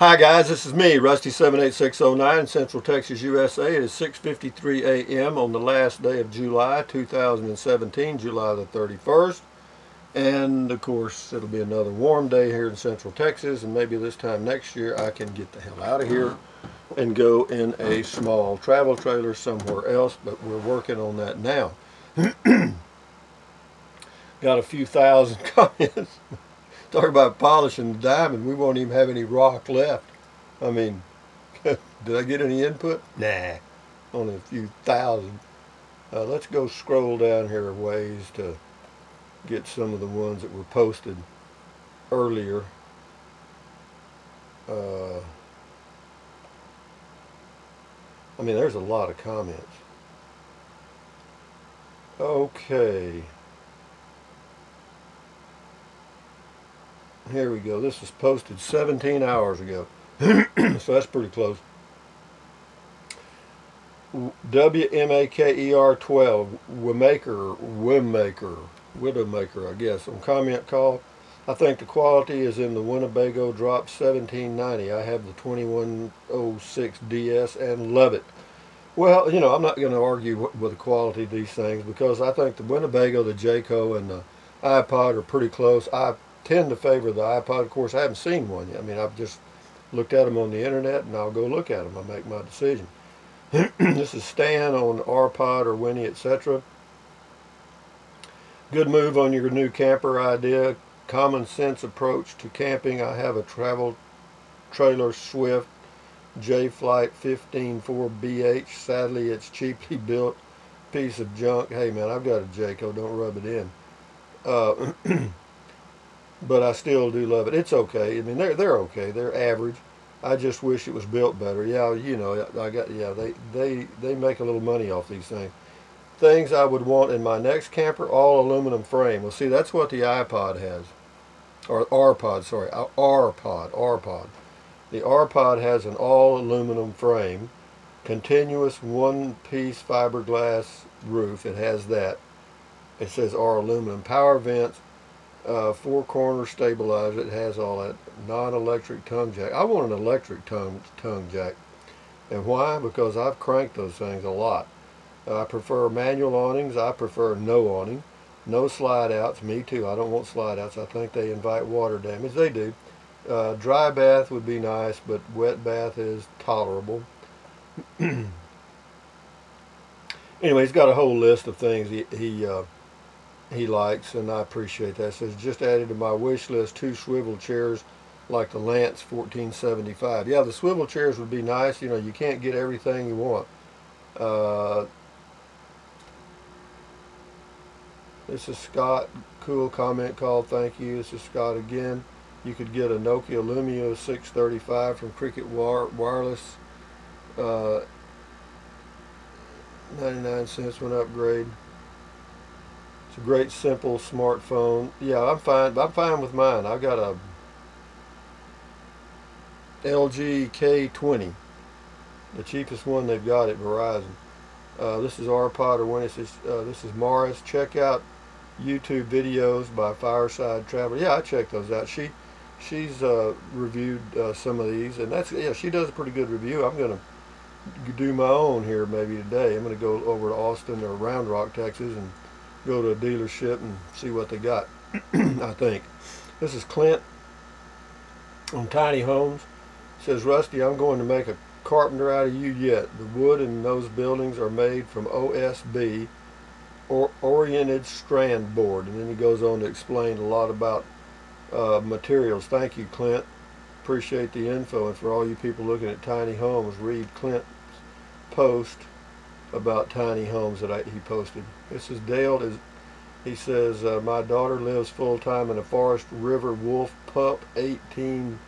Hi guys, this is me, Rusty78609 in Central Texas, USA. It is 6:53 a.m. on the last day of July 2017, July the 31st. And of course, it'll be another warm day here in Central Texas, and maybe this time next year I can get the hell out of here and go in a small travel trailer somewhere else, but we're working on that now. Got a few thousand comments. Talk about polishing the diamond. We won't even have any rock left. I mean, did I get any input? Nah, only a few thousand. Let's go scroll down here a ways to get some of the ones that were posted earlier. I mean, there's a lot of comments. Okay. Here we go. This was posted 17 hours ago. So that's pretty close. WMAKER 12, Widowmaker, I guess, on comment call. I think the quality is in the Winnebago drop 1790. I have the 2106 DS and love it. Well, you know, I'm not going to argue with the quality of these things because I think the Winnebago, the Jayco, and the iPod are pretty close. I tend to favor the iPod. Of course, I haven't seen one yet. I mean, I've just looked at them on the internet, and I'll go look at them. I'll make my decision. This is Stan on RPod or Winnie, etc. Good move on your new camper idea. Common sense approach to camping. I have a travel trailer Swift J-Flight 15.4BH. Sadly, it's cheaply built piece of junk. Hey man, I've got a Jayco. Don't rub it in. But I still do love it. It's okay. I mean, they're okay. They're average. I just wish it was built better. Yeah, you know, they make a little money off these things. Things I would want in my next camper, all aluminum frame. Well, see, that's what the iPod has, or RPod. Sorry, RPod. The RPod has an all aluminum frame, continuous one-piece fiberglass roof. It has that. It says R aluminum. Power vents. Four-corner stabilizer. It has all that. Non-electric tongue jack. I want an electric tongue jack. And why? Because I've cranked those things a lot. I prefer manual awnings. I prefer no awning. No slide outs. Me too. I don't want slide outs. I think they invite water damage. They do. Dry bath would be nice, but wet bath is tolerable. Anyway, he's got a whole list of things he likes, and I appreciate that. It says, just added to my wish list 2 swivel chairs like the Lance 1475. Yeah, the swivel chairs would be nice. You know, you can't get everything you want. This is Scott. Cool comment call. Thank you. This is Scott again. You could get a Nokia Lumia 635 from Cricket Wireless. 99 cents when upgrade. It's a great, simple smartphone. Yeah, I'm fine. I'm fine with mine. I've got a LG K20, the cheapest one they've got at Verizon. This is RPod or when this is Morris. Check out YouTube videos by Fireside Traveler. Yeah, I checked those out. She's reviewed some of these, and she does a pretty good review. I'm gonna do my own here maybe today. I'm gonna go over to Austin or Round Rock, Texas, and go to a dealership and see what they got. I think. This is Clint on Tiny Homes. Says, Rusty, I'm going to make a carpenter out of you yet. The wood in those buildings are made from OSB, or oriented strand board. And then he goes on to explain a lot about materials. Thank you, Clint. Appreciate the info. And for all you people looking at tiny homes, read Clint's post about tiny homes that he posted. This is Dale. He says, my daughter lives full-time in a Forest River Wolf Pup 18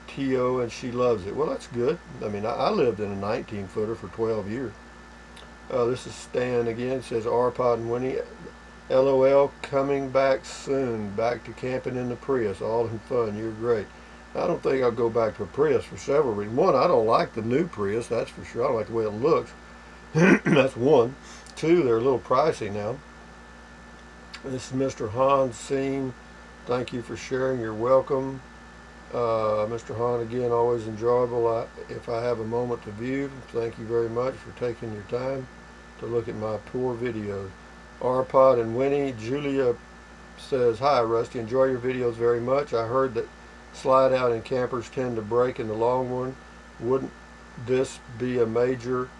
TO, and she loves it. Well, that's good. I mean, I lived in a 19-footer for 12 years. This is Stan again. It says, RPod and Winnie, LOL, coming back soon. Back to camping in the Prius. All in fun. You're great. I don't think I'll go back to a Prius for several reasons. One, I don't like the new Prius, that's for sure. I don't like the way it looks. That's one. Two, they're a little pricey now. This is Mr. Hans Seam. Thank you for sharing. You're welcome. Mr. Hahn, again, always enjoyable. If I have a moment to view, thank you very much for taking your time to look at my poor videos. R-Pod and Winnie, Julia says, hi Rusty, enjoy your videos very much. I heard that slide out and campers tend to break in the long run. Wouldn't this be a major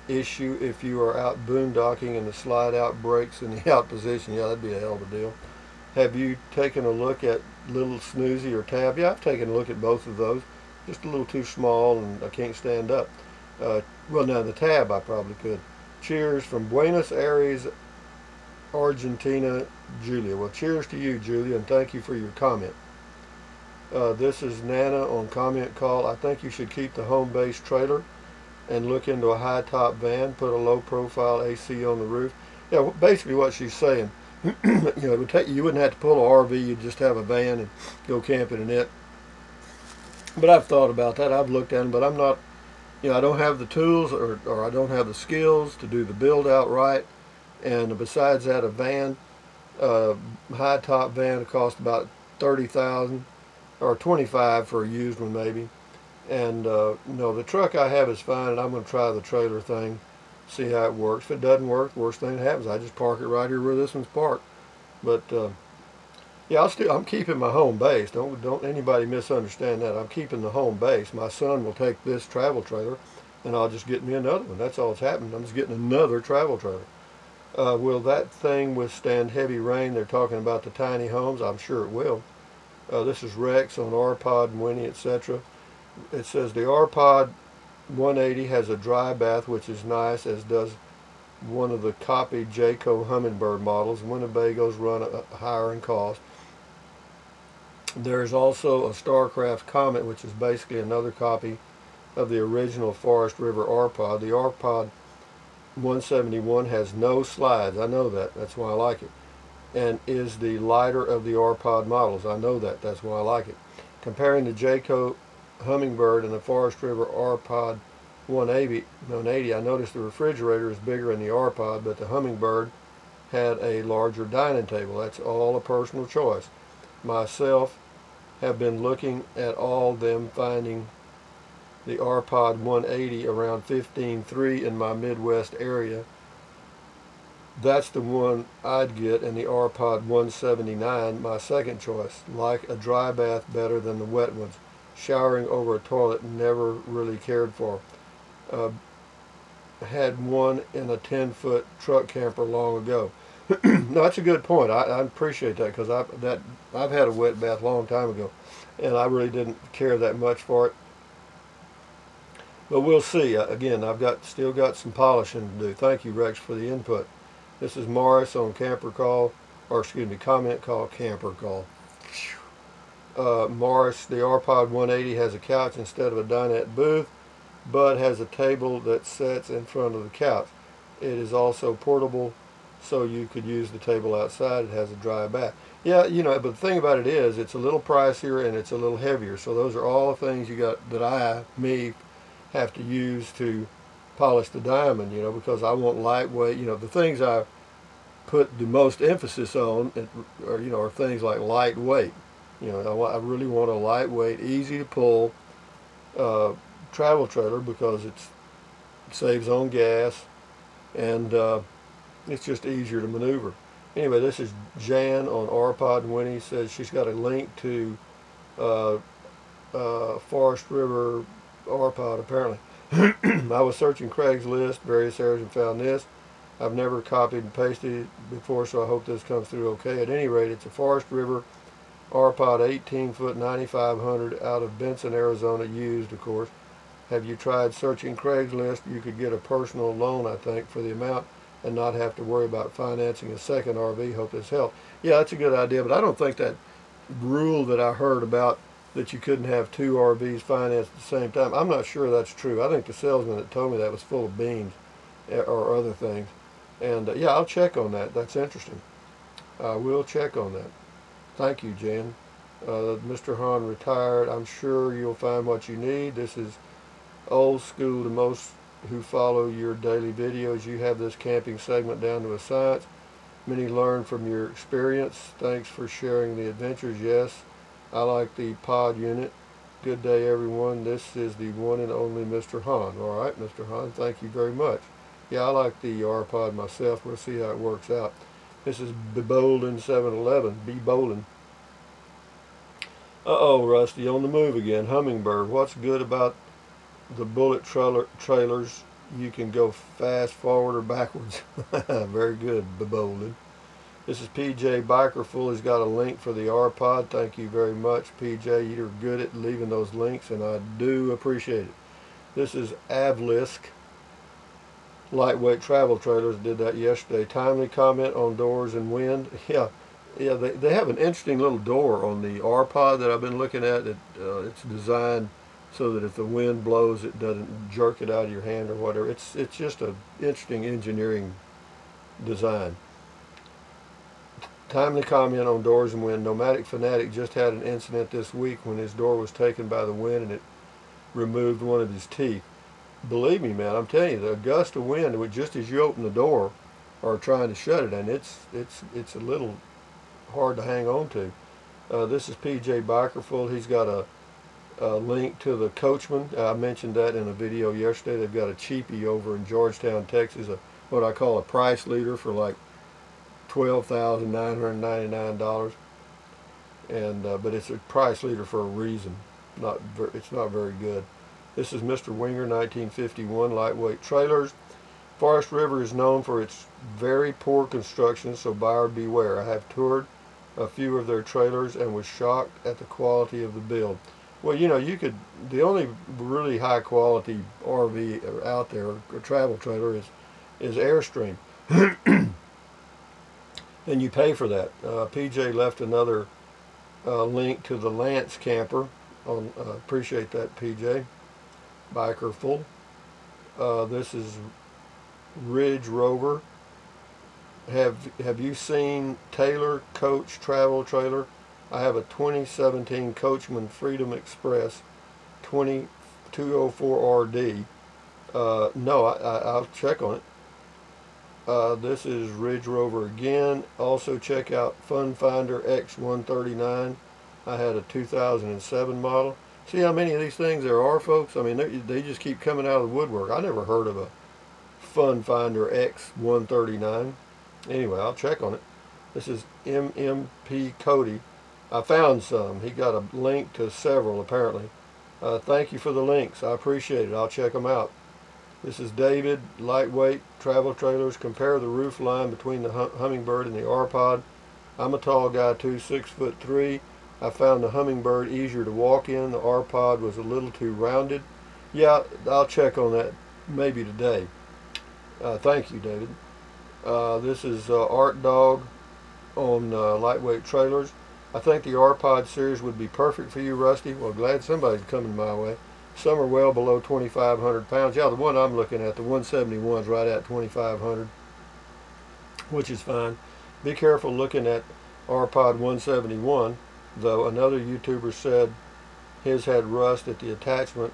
issue if you are out boondocking and the slide out breaks in the out position? Yeah, that'd be a hell of a deal. Have you taken a look at Little Snoozy or Tab? Yeah, I've taken a look at both of those. Just a little too small and I can't stand up. Well, now the Tab I probably could. Cheers from Buenos Aires, Argentina, Julia. Well, cheers to you, Julia, and thank you for your comment. This is Nana on comment call. I think you should keep the home base trailer and look into a high top van, put a low profile AC on the roof. Yeah, basically what she's saying, it would take, you wouldn't have to pull an RV, you'd just have a van and go camping in it. But I've thought about that, I've looked at them, but I'm not, I don't have the tools or I don't have the skills to do the build out right. And besides that, a van, high top van, would cost about $30,000 or $25,000 for a used one maybe. And no, the truck I have is fine, and I'm going to try the trailer thing, see how it works. If it doesn't work, worst thing that happens, I just park it right here where this one's parked. But yeah, I'm keeping my home base. Don't anybody misunderstand that. I'm keeping the home base. My son will take this travel trailer, and I'll just get me another one. That's all that's happened. I'm just getting another travel trailer. Will that thing withstand heavy rain? They're talking about the tiny homes. I'm sure it will. This is Rex on R-Pod and Winnie, etc. It says the R-Pod 180 has a dry bath, which is nice, as does one of the copied Jayco Humminbird models. Winnebagos run higher in cost. There's also a Starcraft Comet, which is basically another copy of the original Forest River R-Pod. The R-Pod 171 has no slides. I know that. That's why I like it. And is the lighter of the R-Pod models. I know that. That's why I like it. Comparing the Jayco Humminbird and the Forest River R-Pod 180, I noticed the refrigerator is bigger in the R-Pod, but the Humminbird had a larger dining table. That's all a personal choice. Myself have been looking at all them, finding the R-Pod 180 around 15.3 in my Midwest area. That's the one I'd get, and the R-Pod 179 my second choice. Like a dry bath better than the wet ones. Showering over a toilet never really cared for. Had one in a 10-foot truck camper long ago. No, that's a good point. I appreciate that, because I've had a wet bath a long time ago, and I really didn't care that much for it. But we'll see. Again, still got some polishing to do. Thank you, Rex, for the input. This is Morris on camper call, or excuse me, comment call, camper call. Morris, the R-Pod 180 has a couch instead of a dinette booth, but has a table that sits in front of the couch. It is also portable, so you could use the table outside. It has a dry bath. Yeah, but the thing about it is, it's a little pricier and it's a little heavier. So those are all things that me, have to use to polish the diamond, because I want lightweight. The things I put the most emphasis on, are things like lightweight. I really want a lightweight, easy to pull travel trailer, because it saves on gas and it's just easier to maneuver. Anyway, this is Jan on R-Pod and Winnie. Says she's got a link to Forest River R-Pod apparently. I was searching Craigslist, various areas, and found this. I've never copied and pasted it before, so I hope this comes through okay. At any rate, it's a Forest River R-Pod 18-foot 9500 out of Benson, Arizona, used, of course. Have you tried searching Craigslist? You could get a personal loan, I think, for the amount and not have to worry about financing a second RV. Hope this helps. Yeah, that's a good idea, but I don't think that rule that I heard about that you couldn't have two RVs financed at the same time, I'm not sure that's true. I think the salesman that told me that was full of beans or other things. And yeah, I'll check on that. That's interesting. I will check on that. Thank you, Jan. Mr. Hahn retired. I'm sure you'll find what you need. This is old school to most who follow your daily videos. You have this camping segment down to a science. Many learn from your experience. Thanks for sharing the adventures. Yes, I like the pod unit. Good day, everyone. This is the one and only Mr. Hahn. All right, Mr. Hahn, thank you very much. Yeah, I like the R-Pod myself. We'll see how it works out. This is Bolden 711. B. Bolden. Uh-oh, Rusty, on the move again. Humminbird. What's good about the bullet trailers? You can go fast, forward, or backwards. Very good, B. Bolden. This is PJ Bikerful. He's got a link for the R-Pod. Thank you very much, PJ. You're good at leaving those links, and I do appreciate it. This is Avlisk. Lightweight travel trailers. Did that yesterday. Timely comment on doors and wind. Yeah, they have an interesting little door on the R-Pod that I've been looking at. It's designed so that if the wind blows, it doesn't jerk it out of your hand or whatever. It's just an interesting engineering design. Timely comment on doors and wind. Nomadic Fanatic just had an incident this week when his door was taken by the wind and it removed one of his teeth. Believe me, man, I'm telling you, the gust of wind, just as you open the door or trying to shut it, and it's a little hard to hang on to. This is PJ Bikerful. He's got a link to the Coachman. I mentioned that in a video yesterday. They've got a cheapie over in Georgetown, Texas, what I call a price leader for like $12,999, and but it's a price leader for a reason. It's not very good. This is Mr. Winger 1951 lightweight trailers. Forest River is known for its very poor construction, so buyer beware. I have toured a few of their trailers and was shocked at the quality of the build. Well, you know, the only really high quality RV out there, or travel trailer, is Airstream. And you pay for that. PJ left another link to the Lance camper. Appreciate that, PJ. Bikerful. This is Ridge Rover. Have you seen Taylor Coach travel trailer? I have a 2017 Coachman Freedom Express 204RD. No, I'll check on it. This is Ridge Rover again. Also check out Fun Finder X139. I had a 2007 model. See how many of these things there are, folks? I mean, they just keep coming out of the woodwork. I never heard of a Fun Finder X139. Anyway, I'll check on it. This is MMP Cody. I found some. He got a link to several, apparently. Thank you for the links. I appreciate it. I'll check them out. This is David, lightweight travel trailers. Compare the roof line between the Humminbird and the R-Pod. I'm a tall guy too, 6'3". I found the Humminbird easier to walk in. The R-Pod was a little too rounded. Yeah, I'll check on that maybe today. Thank you, David. This is Art Dog on lightweight trailers. I think the R-Pod series would be perfect for you, Rusty. Well, glad somebody's coming my way. Some are well below 2,500 pounds. Yeah, the one I'm looking at, the 171, is right at 2,500, which is fine. Be careful looking at R-Pod 171, though. Another YouTuber said his had rust at the attachment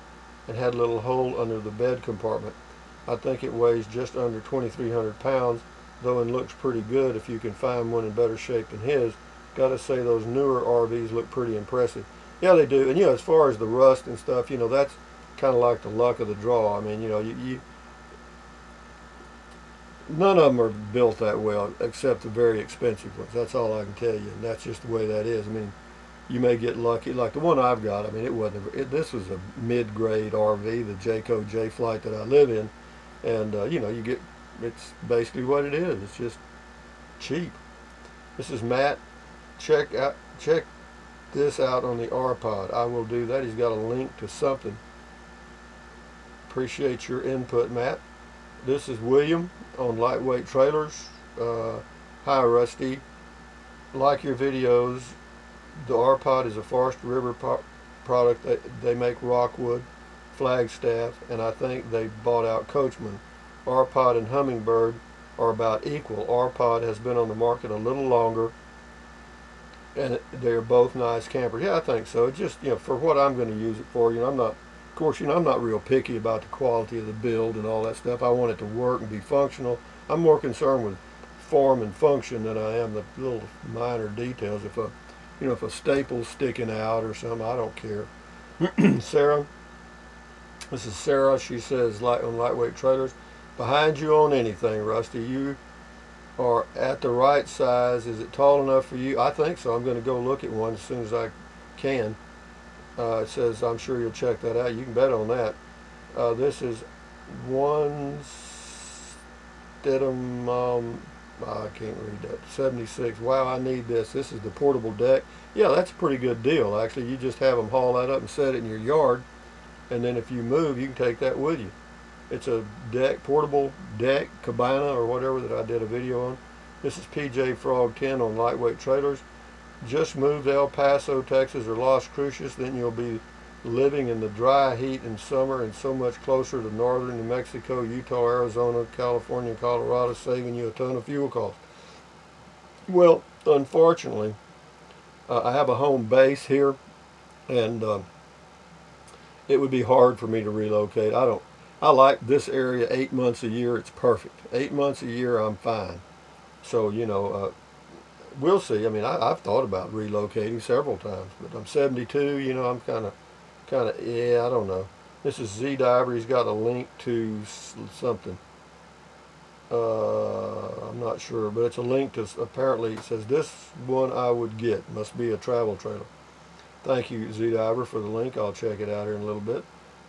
and had a little hole under the bed compartment. I think it weighs just under 2,300 pounds, though, and looks pretty good if you can find one in better shape than his. Gotta say, those newer RVs look pretty impressive. Yeah, they do. And, you know, as far as the rust and stuff, you know, that's kind of like the luck of the draw. I mean, you know, none of them are built that well, except the very expensive ones. That's all I can tell you, and that's just the way that is. I mean, you may get lucky. Like the one I've got, I mean, this was a mid-grade RV, the Jayco J-Flight that I live in, and, you know, it's basically what it is. It's just cheap. This is Matt. Check this out on the R-Pod. I will do that. He's got a link to something. Appreciate your input, Matt. This is William on lightweight trailers. Hi, Rusty. Like your videos. The R-Pod is a Forest River product. They make Rockwood, Flagstaff, and I think they bought out Coachman. R-Pod and Humminbird are about equal. R-Pod has been on the market a little longer, and they're both nice campers. Yeah, I think so. It's just, you know, for what I'm going to use it for. You know, I'm not, of course, you know, I'm not real picky about the quality of the build and all that stuff. I want it to work and be functional. I'm more concerned with form and function than I am the little minor details. If a staple's sticking out or something, I don't care. Sarah. This is Sarah. She says, on Lightweight Trailers, behind you on anything, Rusty. You are at the right size. Is it tall enough for you? I think so. I'm going to go look at one as soon as I can. It says, I'm sure you'll check that out. You can bet on that. This is one Stidham, I can't read that, 76. Wow, I need this. This is the portable deck. Yeah, that's a pretty good deal, actually. You just have them haul that up and set it in your yard, and then if you move, you can take that with you. It's a deck, portable deck, cabana, or whatever that I did a video on. This is PJ Frog 10 on Lightweight Trailers. Just moved to El Paso, Texas, or Las Cruces, then you'll be living in the dry heat in summer and so much closer to northern New Mexico, Utah, Arizona, California, Colorado, saving you a ton of fuel costs. Well, unfortunately, I have a home base here, and it would be hard for me to relocate. I like this area 8 months a year. It's perfect. 8 months a year, I'm fine. So, you know, we'll see. I mean, I've thought about relocating several times, but I'm 72. You know, I'm kind of, yeah, I don't know. This is Z Diver. He's got a link to something. I'm not sure, but it's a link to, apparently it says this one I would get. Must be a travel trailer. Thank you, Z Diver, for the link. I'll check it out here in a little bit.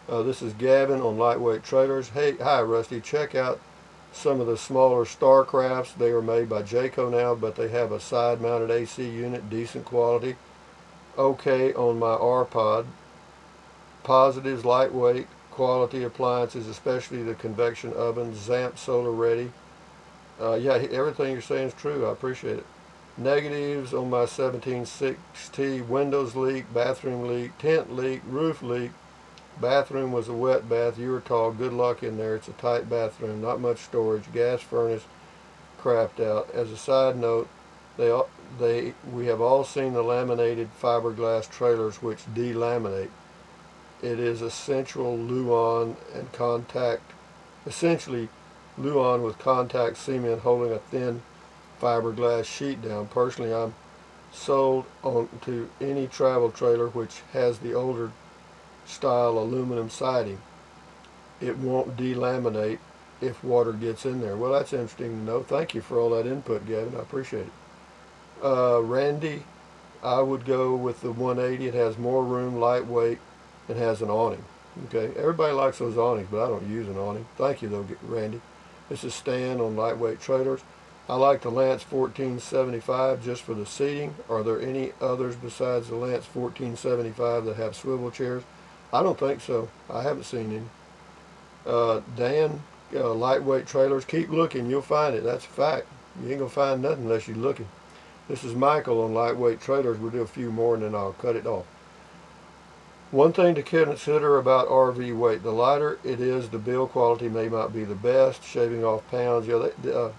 This is Gavin on Lightweight Trailers. Hey, hi Rusty. Check out some of the smaller Starcrafts. They are made by Jayco now, but they have a side-mounted AC unit, decent quality. Okay on my R-Pod. Positives, lightweight, quality appliances, especially the convection oven, ZAMP solar ready. Yeah, everything you're saying is true. I appreciate it. Negatives on my 176T, windows leak, bathroom leak, tent leak, roof leak. Bathroom was a wet bath. You were tall. Good luck in there. It's a tight bathroom. Not much storage. Gas furnace crapped out. As a side note, we have all seen the laminated fiberglass trailers which delaminate. It is essentially Luan with contact cement holding a thin fiberglass sheet down. Personally, I'm sold on to any travel trailer which has the older style aluminum siding. It won't delaminate if water gets in there. Well, that's interesting to know. Thank you for all that input, Gavin. I appreciate it. Randy, I would go with the 180. It has more room, lightweight, and has an awning. Okay, everybody likes those awnings, but I don't use an awning. Thank you, though, Randy. This is Stan on Lightweight Trailers. I like the Lance 1475 just for the seating. Are there any others besides the Lance 1475 that have swivel chairs? I don't think so. I haven't seen any. Dan, Lightweight Trailers. Keep looking. You'll find it. That's a fact. You ain't going to find nothing unless you're looking. This is Michael on Lightweight Trailers. We'll do a few more and then I'll cut it off. One thing to consider about RV weight. The lighter it is, the build quality may not be the best. Shaving off pounds. Yeah,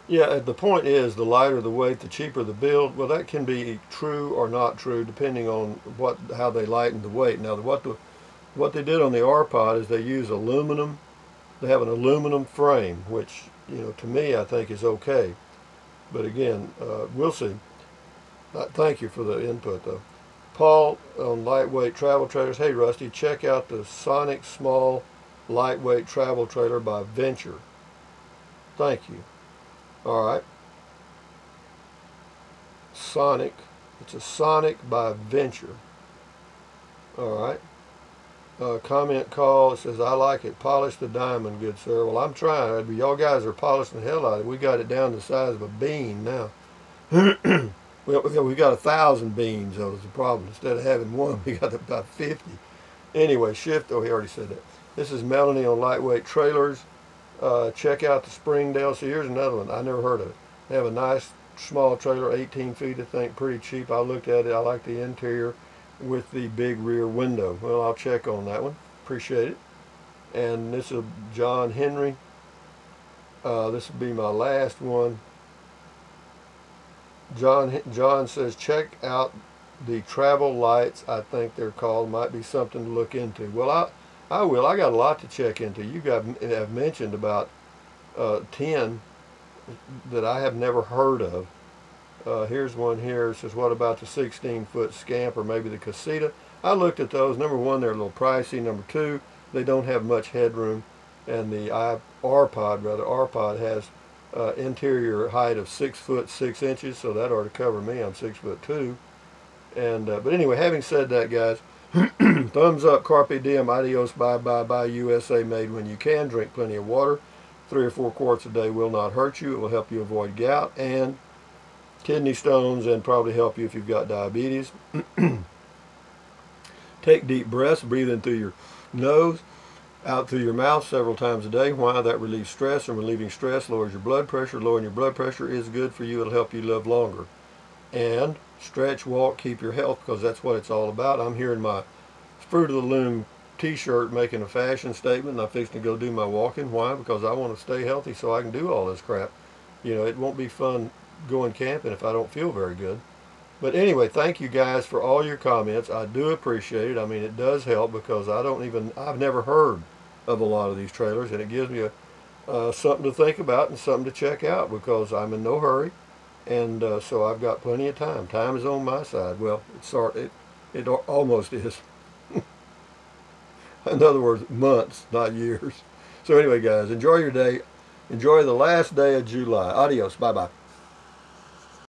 yeah, the point is, the lighter the weight, the cheaper the build. Well, that can be true or not true depending on how they lighten the weight. Now, what they did on the R-Pod is they use aluminum. They have an aluminum frame, which, you know, to me I think is okay. But again, we'll see. Thank you for the input, though. Paul on Lightweight Travel Trailers. Hey, Rusty, check out the Sonic Small Lightweight Travel Trailer by Venture. Thank you. All right. Sonic. It's a Sonic by Venture. All right. Comment call. It says, I like it. Polish the diamond, good sir. Well, I'm trying. Y'all guys are polishing the hell out of it. We got it down to the size of a bean now. We got 1,000 beans, though, is the problem. Instead of having one, we got about 50. Anyway, shift. Oh, he already said that. This is Melanie on Lightweight Trailers. Check out the Springdale. So here's another one. I never heard of it. They have a nice small trailer, 18 feet, I think, pretty cheap. I looked at it. I like the interior with the big rear window. Well, I'll check on that one. Appreciate it. And this is John Henry. This will be my last one. John says, check out the travel lights, I think they're called. Might be something to look into. Well, I will. I got a lot to check into. You have mentioned about 10 that I have never heard of. Here's one here. It says, what about the 16-foot Scamp or maybe the Casita? I looked at those. Number one, they're a little pricey. Number two, they don't have much headroom. And the R-Pod has interior height of 6 foot 6 inches, so that ought to cover me. I'm 6'2". And but anyway, having said that, guys, thumbs up, carpe diem, adios, bye bye bye, USA made when you can. Drink plenty of water. 3 or 4 quarts a day will not hurt you. It will help you avoid gout and kidney stones, and probably help you if you've got diabetes. Take deep breaths, breathe in through your nose, out through your mouth several times a day. Why? That relieves stress, and relieving stress lowers your blood pressure. Lowering your blood pressure is good for you. It'll help you live longer. And stretch, walk, keep your health, because that's what it's all about. I'm here in my Fruit of the Loom t-shirt making a fashion statement, and I'm fixing to go do my walking. Why? Because I want to stay healthy so I can do all this crap. You know, it won't be fun going camping if I don't feel very good. But anyway, thank you guys for all your comments. I do appreciate it. I mean, it does help, because I've never heard of a lot of these trailers, and it gives me something to think about and something to check out, because I'm in no hurry, and so I've got plenty of time. Time is on my side. Well, it almost is. In other words, months, not years. So anyway, guys, enjoy your day. Enjoy the last day of July. Adios. Bye-bye.